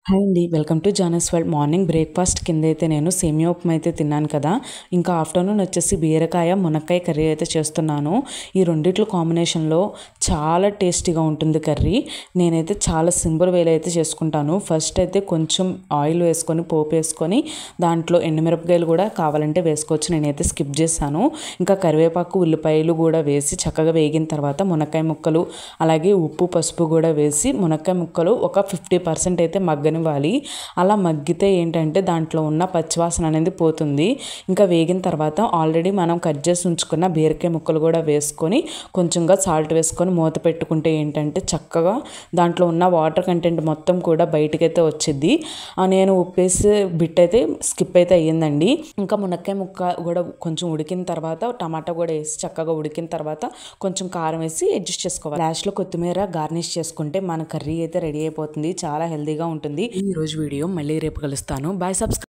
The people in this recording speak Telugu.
హాయ్ అండి, welcome to Janas world. Morning breakfast కింద అయితే నేను సేమియా ఉప్మా అయితే తిన్నాను కదా. ఇంకా ఆఫ్టర్నూన్ వచ్చేసి బీరకాయ మునక్కాయ కర్రీ అయితే చేస్తున్నాను. ఈ రెండిట్లో కాంబినేషన్లో చాలా టేస్టీగా ఉంటుంది కర్రీ. నేనైతే చాలా సింపుల్ వేలో అయితే చేసుకుంటాను. ఫస్ట్ అయితే కొంచెం ఆయిల్ వేసుకొని పోపు వేసుకొని దాంట్లో ఎండుమిరపకాయలు కూడా కావాలంటే వేసుకోవచ్చు. నేనైతే స్కిప్ చేశాను. ఇంకా కరివేపాకు ఉల్లిపాయలు కూడా వేసి చక్కగా వేగిన తర్వాత మునక్కాయ ముక్కలు అలాగే ఉప్పు పసుపు కూడా వేసి మునక్కాయ ముక్కలు ఒక 50% అయితే మగ్గనివ్వాలి. అలా మగ్గితే ఏంటంటే దాంట్లో ఉన్న పచ్చివాసన అనేది పోతుంది. ఇంకా వేగిన తర్వాత ఆల్రెడీ మనం కట్ చేసి ఉంచుకున్న బీరకాయ ముక్కలు కూడా వేసుకొని కొంచెంగా సాల్ట్ వేసుకొని మూత పెట్టుకుంటే ఏంటంటే చక్కగా దాంట్లో ఉన్న వాటర్ కంటెంట్ మొత్తం కూడా బయటకైతే వచ్చింది. నేను ఉప్పేసి బిట్ అయితే స్కిప్ అయితే అయ్యిందండి. ఇంకా మునక్కాయ ముక్క కూడా కొంచెం ఉడికిన తర్వాత టమాటా కూడా వేసి చక్కగా ఉడికిన తర్వాత కొంచెం కారం వేసి అడ్జస్ట్ చేసుకోవాలి. లాస్ట్లో కొత్తిమీర గార్నిష్ చేసుకుంటే మన కర్రీ అయితే రెడీ అయిపోతుంది. చాలా హెల్తీగా ఉంటుంది. ఈ రోజు వీడియో మళ్ళీ రేపు కలుస్తాను. బాయ్. సబ్స్క్రైబ్.